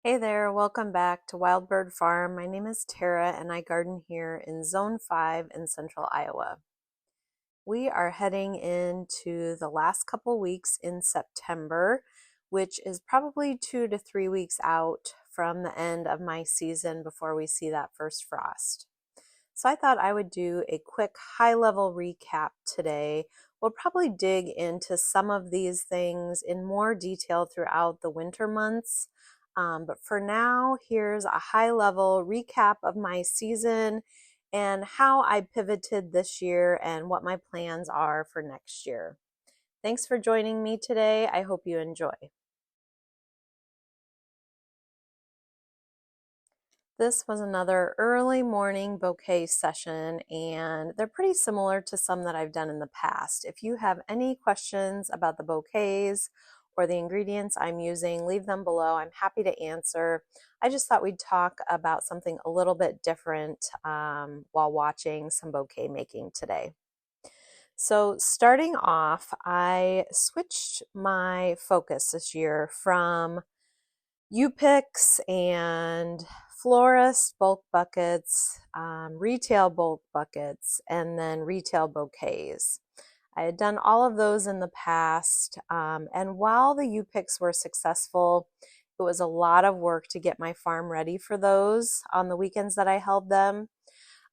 Hey there, welcome back to Wild Bird Farm. My name is Tara and I garden here in Zone 5 in central Iowa. We are heading into the last couple weeks in September, which is probably 2 to 3 weeks out from the end of my season before we see that first frost. So I thought I would do a quick high-level recap today. We'll probably dig into some of these things in more detail throughout the winter months. But for now, here's a high-level recap of my season and how I pivoted this year and what my plans are for next year. Thanks for joining me today. I hope you enjoy. This was another early morning bouquet session, and they're pretty similar to some that I've done in the past. If you have any questions about the bouquets or the ingredients I'm using, leave them below. I'm happy to answer. I just thought we'd talk about something a little bit different while watching some bouquet making today. So starting off, I switched my focus this year from U-picks and florist bulk buckets, retail bulk buckets, and then retail bouquets. I had done all of those in the past, and while the U-picks were successful, it was a lot of work to get my farm ready for those on the weekends that I held them.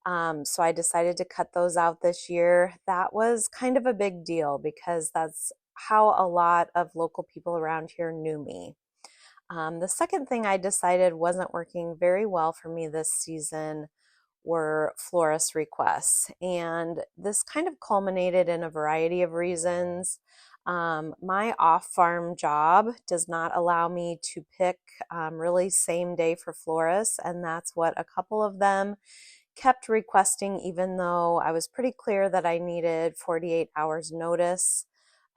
So I decided to cut those out this year. That was kind of a big deal because that's how a lot of local people around here knew me. The second thing I decided wasn't working very well for me this season were florist requests. And this kind of culminated in a variety of reasons. My off-farm job does not allow me to pick really same day for florists, and that's what a couple of them kept requesting, even though I was pretty clear that I needed 48 hours notice.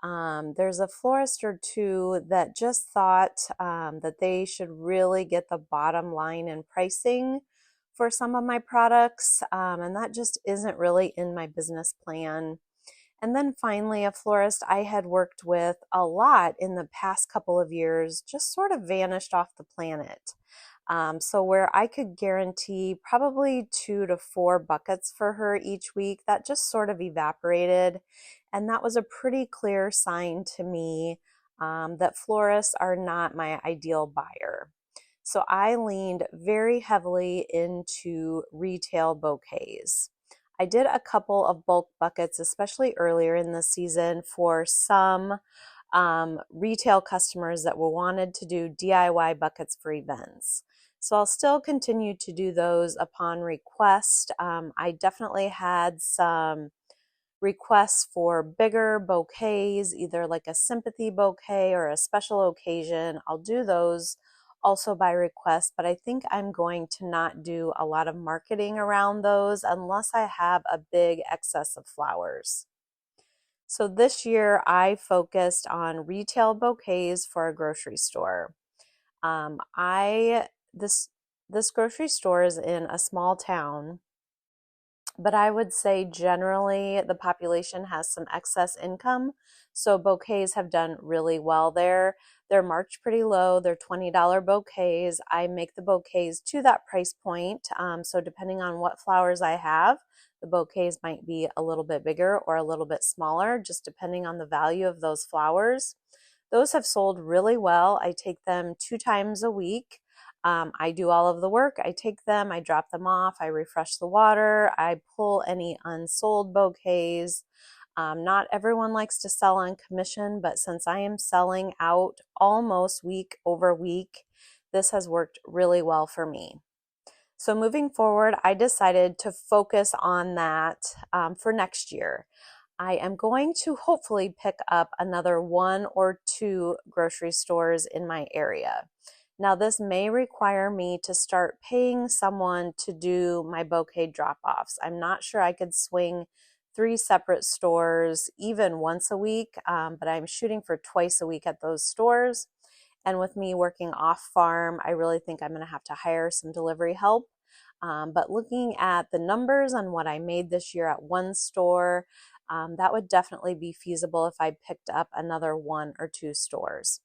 There's a florist or two that just thought that they should really get the bottom line in pricing for some of my products, and that just isn't really in my business plan. And then finally, a florist I had worked with a lot in the past couple of years just sort of vanished off the planet. So where I could guarantee probably 2 to 4 buckets for her each week, that just sort of evaporated. And that was a pretty clear sign to me that florists are not my ideal buyer. So I leaned very heavily into retail bouquets. I did a couple of bulk buckets, especially earlier in the season, for some retail customers that wanted to do DIY buckets for events. So I'll still continue to do those upon request. I definitely had some requests for bigger bouquets, either like a sympathy bouquet or a special occasion. I'll do those also by request, but I think I'm going to not do a lot of marketing around those unless I have a big excess of flowers. So this year I focused on retail bouquets for a grocery store. I this grocery store is in a small town, but I would say generally the population has some excess income, so bouquets have done really well there. They're marked pretty low. They're $20 bouquets. I make the bouquets to that price point, so depending on what flowers I have, the bouquets might be a little bit bigger or a little bit smaller, just depending on the value of those flowers. Those have sold really well. I take them 2 times a week. I do all of the work. I take them, I drop them off, I refresh the water, I pull any unsold bouquets. Not everyone likes to sell on commission, but since I am selling out almost week over week, this has worked really well for me. So moving forward, I decided to focus on that for next year. I am going to hopefully pick up another 1 or 2 grocery stores in my area. Now, this may require me to start paying someone to do my bouquet drop-offs. I'm not sure I could swing 3 separate stores even once a week, but I'm shooting for twice a week at those stores. And with me working off farm, I really think I'm going to have to hire some delivery help. But looking at the numbers on what I made this year at one store, that would definitely be feasible if I picked up another 1 or 2 stores.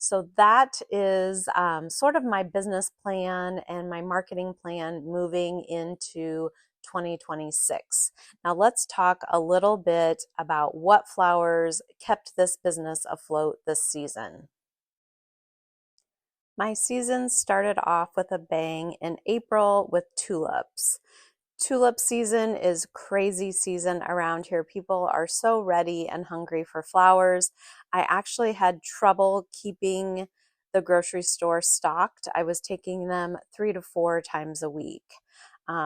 So that is sort of my business plan and my marketing plan moving into 2026. Now let's talk a little bit about what flowers kept this business afloat this season. My season started off with a bang in April with tulips. Tulip season is crazy season around here. People are so ready and hungry for flowers. I actually had trouble keeping the grocery store stocked. I was taking them 3 to 4 times a week.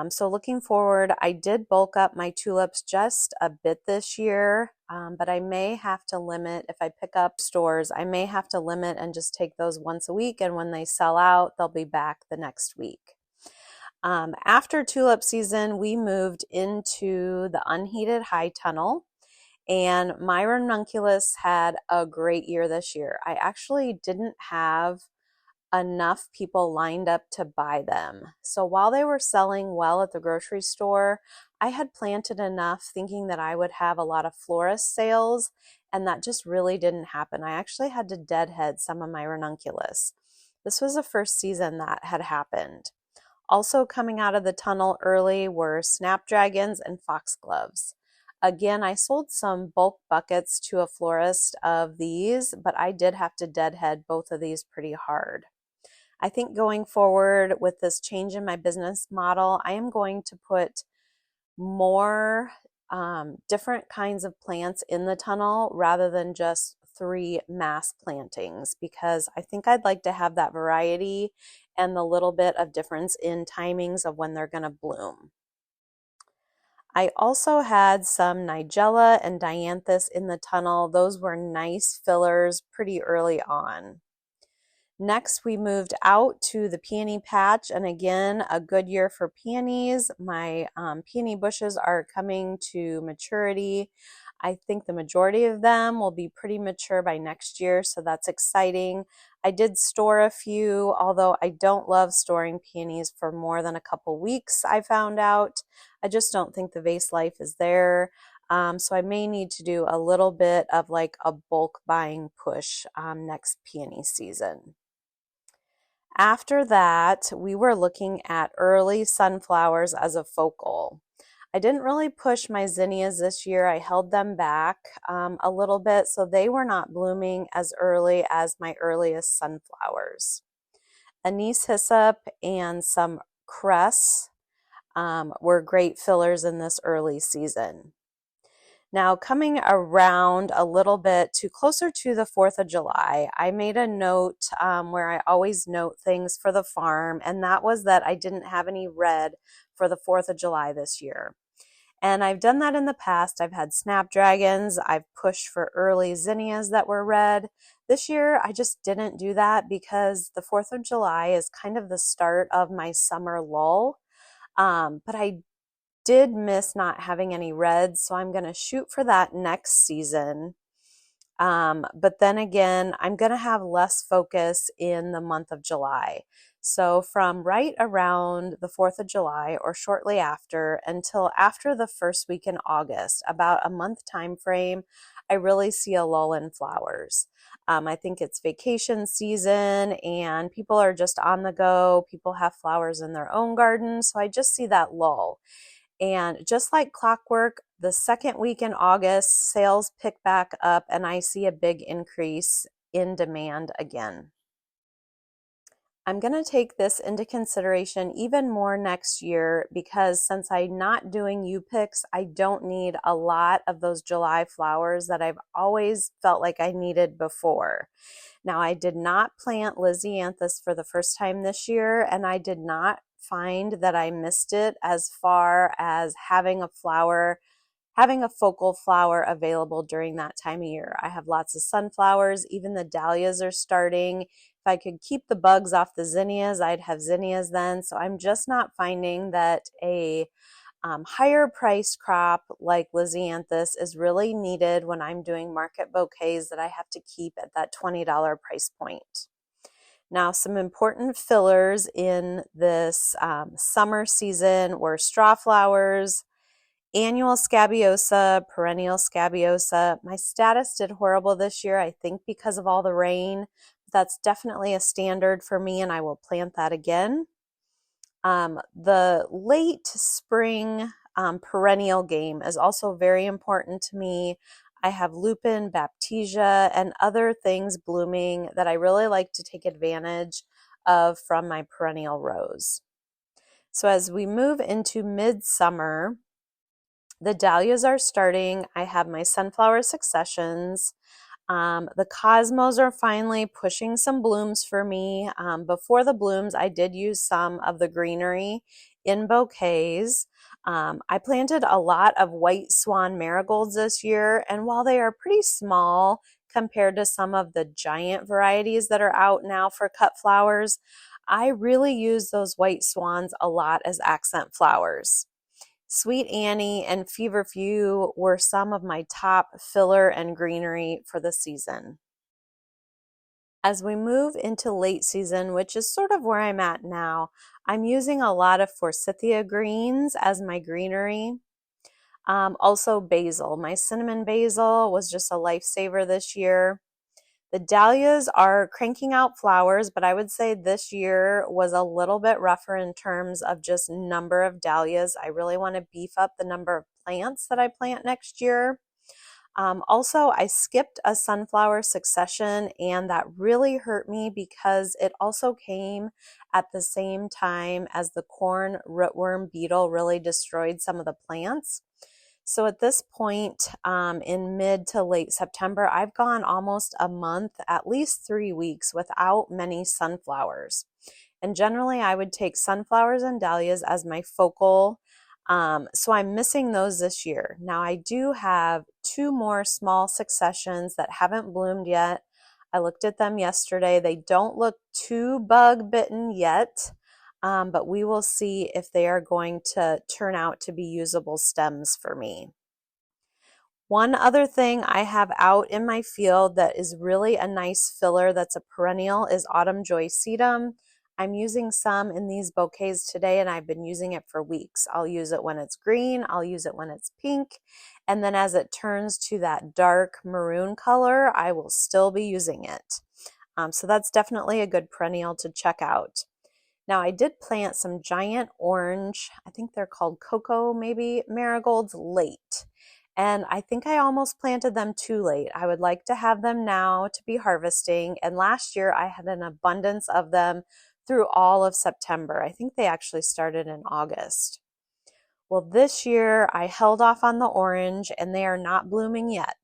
So looking forward, I did bulk up my tulips just a bit this year, but I may have to limit, if I pick up stores, I may have to limit and just take those once a week, and when they sell out, they'll be back the next week. After tulip season, we moved into the unheated high tunnel, and my ranunculus had a great year this year. I actually didn't have enough people lined up to buy them. So while they were selling well at the grocery store, I had planted enough thinking that I would have a lot of florist sales, and that just really didn't happen. I actually had to deadhead some of my ranunculus. This was the first season that had happened. Also coming out of the tunnel early were snapdragons and foxgloves. Again, I sold some bulk buckets to a florist of these, but I did have to deadhead both of these pretty hard. I think going forward with this change in my business model, I am going to put more different kinds of plants in the tunnel rather than just 3 mass plantings, because I think I'd like to have that variety and the little bit of difference in timings of when they're going to bloom. I also had some nigella and dianthus in the tunnel. Those were nice fillers pretty early on. Next, we moved out to the peony patch, and again, a good year for peonies. My peony bushes are coming to maturity. I think the majority of them will be pretty mature by next year, so that's exciting. I did store a few, although I don't love storing peonies for more than a couple weeks, I found out. I just don't think the vase life is there. So I may need to do a little bit of like a bulk buying push next peony season. After that, we were looking at early sunflowers as a focal. I didn't really push my zinnias this year. I held them back a little bit, so they were not blooming as early as my earliest sunflowers. Anise hyssop and some cress were great fillers in this early season. Now, coming around a little bit to closer to the 4th of July, I made a note where I always note things for the farm, and that was that I didn't have any red for the 4th of July this year. And I've done that in the past. I've had snapdragons. I've pushed for early zinnias that were red. This year, I just didn't do that because the 4th of July is kind of the start of my summer lull. But I did miss not having any reds, so I'm going to shoot for that next season. But then again, I'm going to have less focus in the month of July. So from right around the 4th of July or shortly after until after the first week in August, about a month time frame, I really see a lull in flowers. I think it's vacation season and people are just on the go. People have flowers in their own gardens, so I just see that lull. And just like clockwork, the second week in August, sales pick back up and I see a big increase in demand again. I'm going to take this into consideration even more next year because since I'm not doing U-picks, I don't need a lot of those July flowers that I've always felt like I needed before. Now, I did not plant Lisianthus for the first time this year, and I did not find that I missed it as far as having a focal flower available during that time of year. I have lots of sunflowers, even the dahlias are starting. If I could keep the bugs off the zinnias, I'd have zinnias then. So I'm just not finding that a higher priced crop like Lisianthus is really needed when I'm doing market bouquets that I have to keep at that $20 price point. Now, some important fillers in this summer season were straw flowers, annual scabiosa, perennial scabiosa. My status did horrible this year, I think because of all the rain. That's definitely a standard for me, and I will plant that again. The late spring perennial game is also very important to me. I have lupin, baptisia, and other things blooming that I really like to take advantage of from my perennial rows. So as we move into midsummer, the dahlias are starting. I have my sunflower successions. The cosmos are finally pushing some blooms for me. Before the blooms, I did use some of the greenery in bouquets. I planted a lot of white swan marigolds this year, and while they are pretty small compared to some of the giant varieties that are out now for cut flowers, I really use those white swans a lot as accent flowers. Sweet Annie and Feverfew were some of my top filler and greenery for the season. As we move into late season, which is sort of where I'm at now, I'm using a lot of forsythia greens as my greenery. Also basil. My cinnamon basil was just a lifesaver this year. The dahlias are cranking out flowers, but I would say this year was a little bit rougher in terms of just number of dahlias. I really want to beef up the number of plants that I plant next year. Also, I skipped a sunflower succession, and that really hurt me because it also came at the same time as the corn rootworm beetle really destroyed some of the plants. So at this point, in mid to late September, I've gone almost a month, at least 3 weeks, without many sunflowers. And generally, I would take sunflowers and dahlias as my focal. So I'm missing those this year. Now, I do have 2 more small successions that haven't bloomed yet. I looked at them yesterday. They don't look too bug bitten yet. But we will see if they are going to turn out to be usable stems for me. One other thing I have out in my field that is really a nice filler that's a perennial is autumn joy sedum. I'm using some in these bouquets today, and I've been using it for weeks. I'll use it when it's green, I'll use it when it's pink, and then as it turns to that dark maroon color, I will still be using it. So that's definitely a good perennial to check out. Now I did plant some giant orange, I think they're called cocoa maybe, marigolds late. And I think I almost planted them too late. I would like to have them now to be harvesting. And last year I had an abundance of them through all of September. I think they actually started in August. Well, this year I held off on the orange and they are not blooming yet.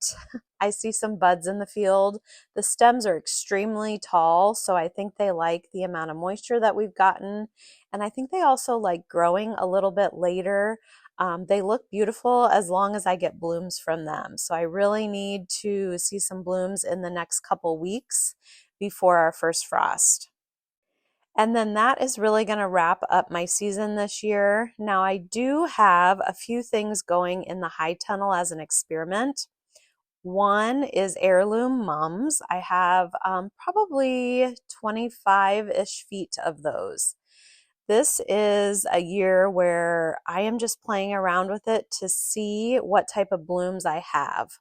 I see some buds in the field. The stems are extremely tall, so I think they like the amount of moisture that we've gotten. And I think they also like growing a little bit later. They look beautiful as long as I get blooms from them. So I really need to see some blooms in the next couple weeks before our first frost. And then that is really going to wrap up my season this year. Now I do have a few things going in the high tunnel as an experiment. One is heirloom mums. I have probably 25-ish feet of those. This is a year where I am just playing around with it to see what type of blooms I have.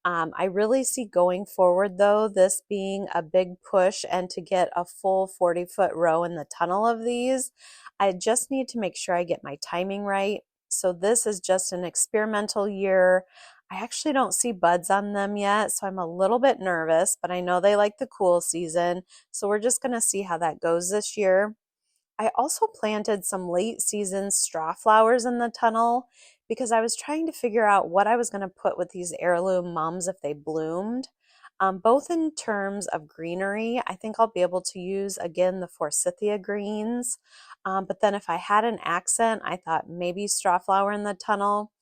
I really see going forward though, this being a big push and to get a full 40-foot row in the tunnel of these, I just need to make sure I get my timing right. So this is just an experimental year. I actually don't see buds on them yet, so I'm a little bit nervous, but I know they like the cool season. So we're just gonna see how that goes this year. I also planted some late season straw flowers in the tunnel because I was trying to figure out what I was going to put with these heirloom mums if they bloomed. Both in terms of greenery, I think I'll be able to use again the forsythia greens. But then if I had an accent, I thought maybe straw flower in the tunnel.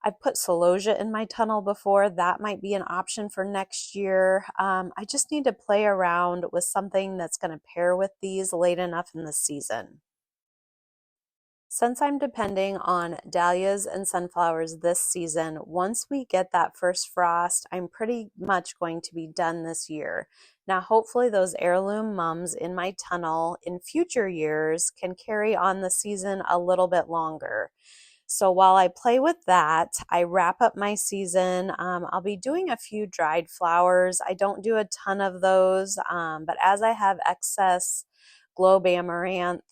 I've put celosia in my tunnel before. That might be an option for next year. I just need to play around with something that's going to pair with these late enough in the season. Since I'm depending on dahlias and sunflowers this season, once we get that first frost, I'm pretty much going to be done this year. Now, hopefully those heirloom mums in my tunnel in future years can carry on the season a little bit longer. So while I play with that, I wrap up my season. I'll be doing a few dried flowers. I don't do a ton of those, but as I have excess globe amaranth,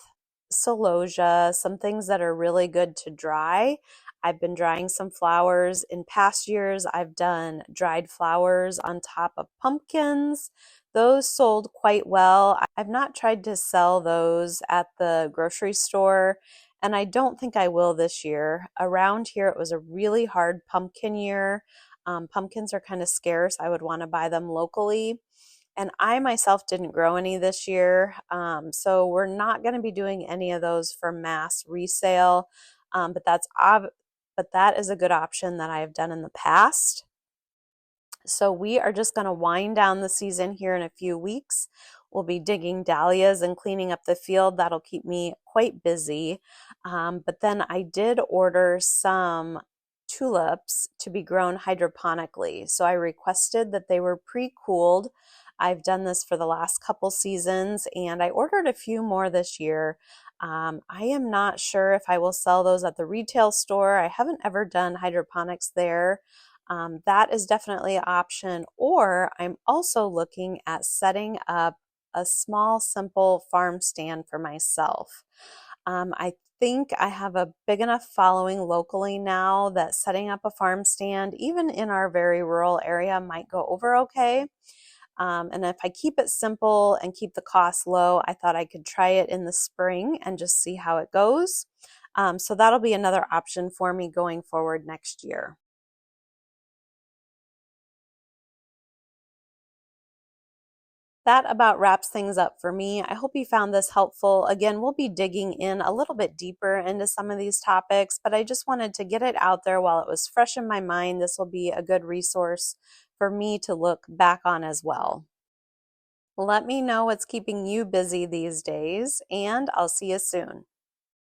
celosia, some things that are really good to dry, I've been drying some flowers. In past years, I've done dried flowers on top of pumpkins. Those sold quite well. I've not tried to sell those at the grocery store, and I don't think I will this year. Around here, it was a really hard pumpkin year. Pumpkins are kind of scarce. I would want to buy them locally. And I myself didn't grow any this year, so we're not going to be doing any of those for mass resale. But that is a good option that I've done in the past. So we are just going to wind down the season here in a few weeks. We'll be digging dahlias and cleaning up the field. That'll keep me quite busy. But then I did order some tulips to be grown hydroponically. So I requested that they were pre-cooled. I've done this for the last couple seasons, and I ordered a few more this year. I am not sure if I will sell those at the retail store. I haven't ever done hydroponics there. That is definitely an option. Or I'm also looking at setting up a small, simple farm stand for myself. I think I have a big enough following locally now that setting up a farm stand, even in our very rural area, might go over okay. And if I keep it simple and keep the cost low, I thought I could try it in the spring and just see how it goes. So that'll be another option for me going forward next year. That about wraps things up for me. I hope you found this helpful. Again, we'll be digging in a little bit deeper into some of these topics, but I just wanted to get it out there while it was fresh in my mind. This will be a good resource for me to look back on as well. Let me know what's keeping you busy these days, and I'll see you soon.